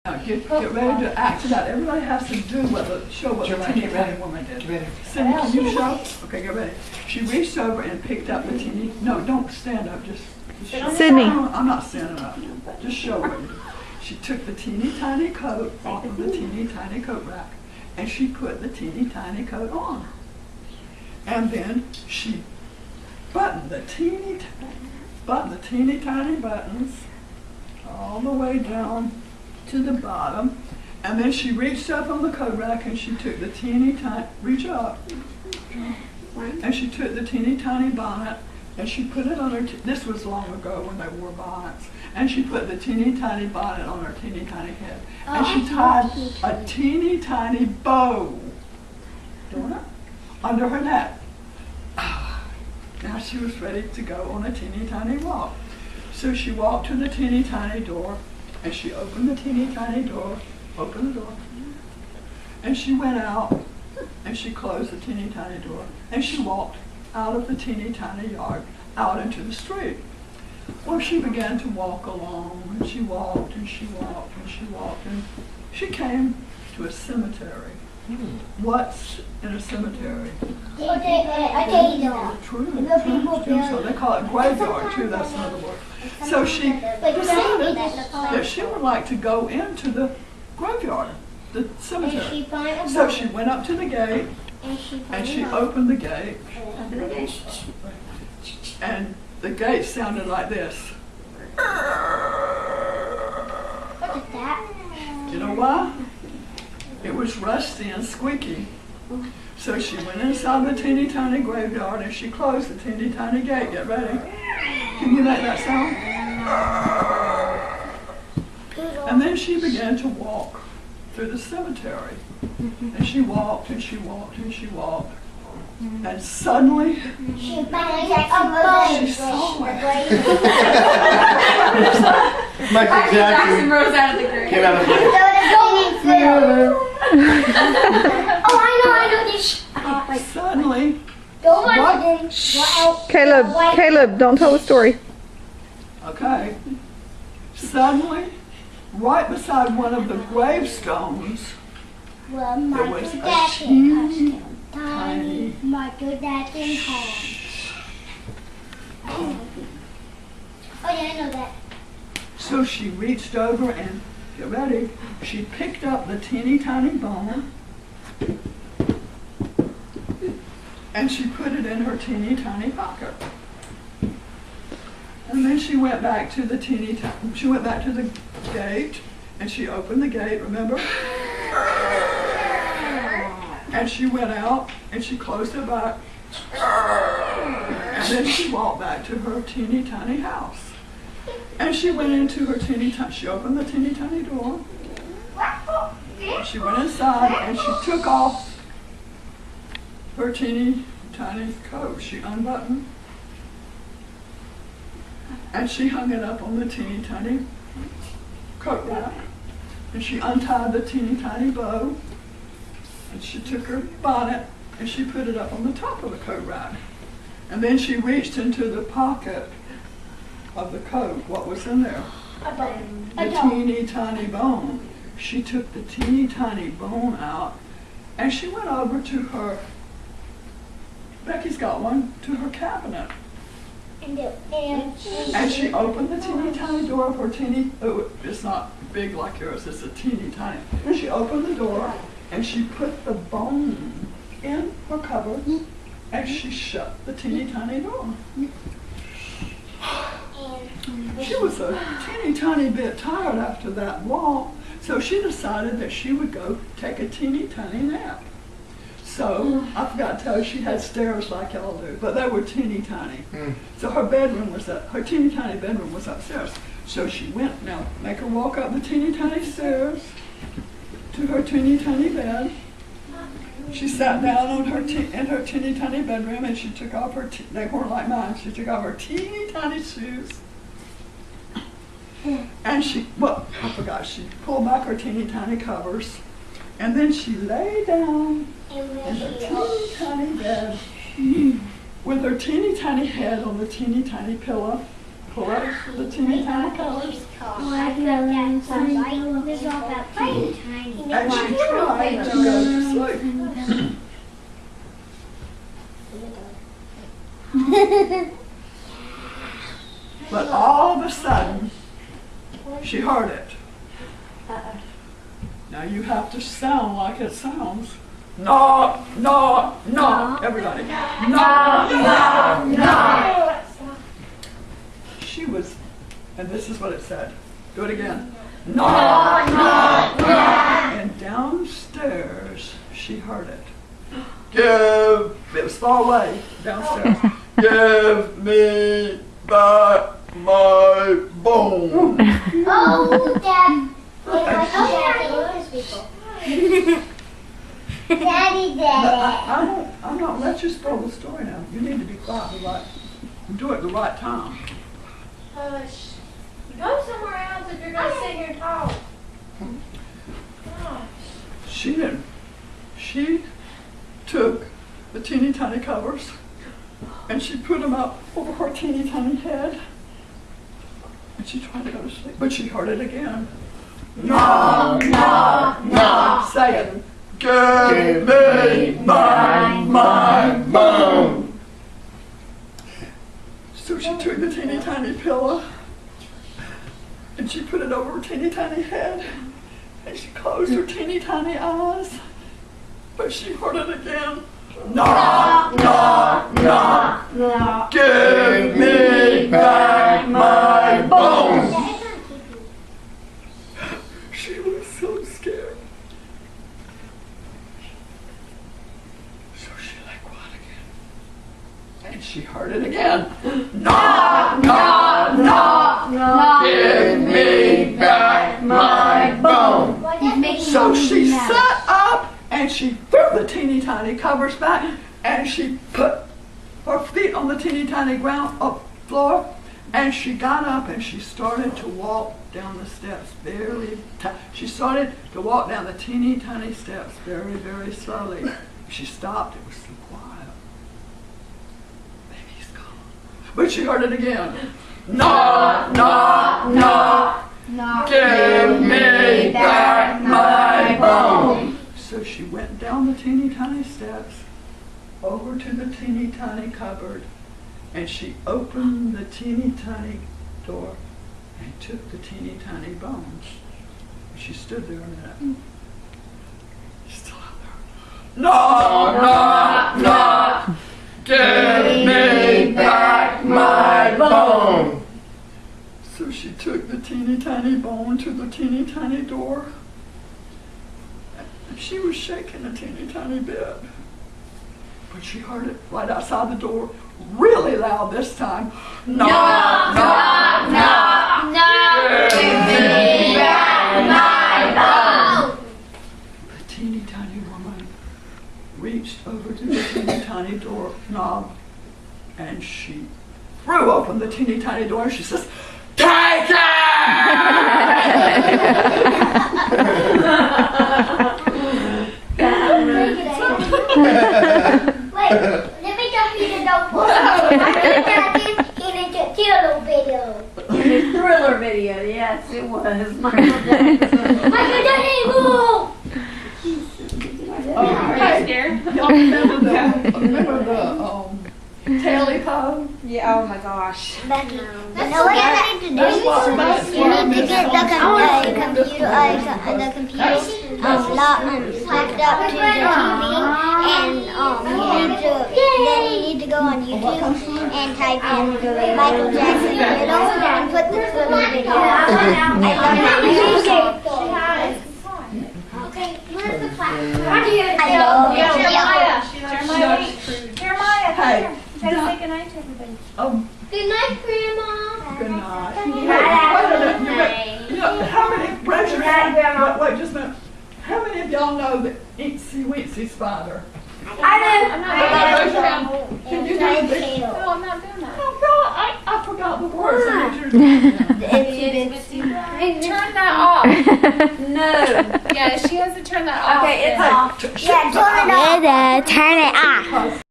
Now get ready to act it out. Everybody has to do show what the teeny tiny woman did. Get ready. Cindy, can you show? Okay, get ready. She reached over and picked up the teeny. No, don't stand up. Just show. Sydney. I'm not standing up. Just show what you do. She took the teeny tiny coat off of the teeny tiny coat rack, and she put the teeny tiny coat on. And then she buttoned the teeny tiny buttons all the way down to the bottom, and then she reached up on the coat rack and she took the reach up, and she took the teeny tiny bonnet and she put it on her, this was long ago when they wore bonnets, and she put the teeny tiny bonnet on her teeny tiny head, and she tied a teeny tiny bow under her neck. Now she was ready to go on a teeny tiny walk. So she walked to the teeny tiny door, and she opened the teeny tiny door, and she went out, and she closed the teeny tiny door, and she walked out of the teeny tiny yard, out into the street. Well, she began to walk along, and she walked, and she walked, and she walked, and she came to a cemetery. What's in a cemetery? So they call it graveyard too, that's another word. So she decided that she would like to go into the graveyard, the cemetery. So she went up to the gate, and she opened the gate, and the gate sounded like this. What is that? You know why? It was rusty and squeaky. So she went inside the teeny tiny graveyard and she closed the teeny tiny gate. Get ready. Can you make that sound? And then she began to walk through the cemetery. And she walked and she walked and she walked. And suddenly, she saw Michael Jackson rose out of the grave. came out of the grave. Oh, I know this. Suddenly, Caleb, don't tell the story. okay, suddenly, right beside one of the gravestones, Well, there Michael was a Jackson. teeny tiny Michael Jackson home. Oh yeah, I know that. So she reached over and, get ready, she picked up the teeny tiny bone and she put it in her teeny tiny pocket. And then she went back to the gate and she opened the gate, remember? And she went out and she closed it back. And then she walked back to her teeny tiny house. And she went into her she opened the teeny tiny door. She went inside and she took off her teeny tiny coat. She unbuttoned and she hung it up on the teeny tiny coat rack. And she untied the teeny tiny bow. And she took her bonnet and she put it up on the top of the coat rack. And then she reached into the pocket of the coat. What was in there? The teeny tiny bone. She took the teeny tiny bone out and she went over to her, Becky's got one, to her cabinet. And she opened the teeny tiny door of her it's not big like yours, it's a teeny tiny. She opened the door and she put the bone in her cupboard and she shut the teeny tiny door. She was a teeny tiny bit tired after that walk, so she decided that she would go take a teeny tiny nap. So I forgot to tell you, she had stairs like y'all do, but they were teeny tiny. So her teeny tiny bedroom was upstairs. So she went, now make her walk up the teeny tiny stairs to her teeny tiny bed. She sat down on in her teeny tiny bedroom and she took off her, they weren't like mine, she took off her teeny tiny shoes. And she pulled back her teeny tiny covers. And then she lay down in her teeny tiny bed with her teeny tiny head on the teeny tiny pillow. pull out the teeny tiny colors. This is all about teeny tiny. And she tried to go to sleep. But all of a sudden, she heard it. Now you have to sound like it sounds. Knock, knock, knock. Everybody. Knock, knock, knock. She was, and this is what it said. Do it again. Knock, knock, knock. And downstairs, she heard it. It was far away downstairs. Give me back my bone. Oh, Dad. Daddy did it. I'm not let you spoil the story now. You need to be quiet do it the right time. Hush. Go somewhere else if you're going to sit here and talk. Gosh. She didn't. She took the teeny tiny covers and she put them up over her teeny tiny head and she tried to go to sleep, but she heard it again. Knock, knock, knock. Say it. Give me back my bone. So she took the teeny tiny pillow and she put it over her teeny tiny head and she closed her teeny tiny eyes, but she heard it again. Knock, knock, knock, knock. Give me back my bones. She was so scared. So she let go out again. And she heard it again. Knock, knock, knock, knock. Give me back my bone. So she sat up and she threw the teeny tiny covers back and she put her feet on the teeny tiny floor and she got up and she started to walk down the steps she started to walk down the teeny tiny steps very, very slowly. She stopped. It was so quiet. Baby's gone. But she heard it again. Knock, knock, knock. Give me back my bone. So she went down the teeny tiny steps over to the teeny tiny cupboard and she opened the teeny tiny door and took the teeny tiny bones. She stood there a minute. She's still out there. Knock, knock, knock. Give me back my bone. So she took the teeny tiny bone to the teeny tiny door. And she was shaking a teeny tiny bit. But she heard it right outside the door, really loud this time. Knock, knock, knock, knock. Give me back my bone. The teeny tiny woman reached over to the teeny tiny door knob and she threw open the teeny tiny door and she says, "Take it!" Wait, let me tell you the notebook. I'm going to in a thriller video. Thriller video, yes, it was. Michael Michael Jackson, move! Are you scared? Y'all remember the Taily Pub? Yeah, oh my gosh. That's what you need to do. You need to get the computer hooked up to the TV, and then you need to go on YouTube and type in Michael Jackson Riddle and put the thriller video. I love that music. Okay, where's the clap? I love Jeremiah, Hey. say goodnight to everybody. Good night, Grandma. Good night. Good How many, raise your hand. Wait, just a minute. How many of y'all know the Itsy Weensy spider? I'm not Raise your hand. Can you do the big? No, I'm not doing that. Oh, God, I forgot the words. I need you to do Turn that off. No. Yeah, she has to turn that off. Okay, it's off. Yeah, turn it off. Turn it off.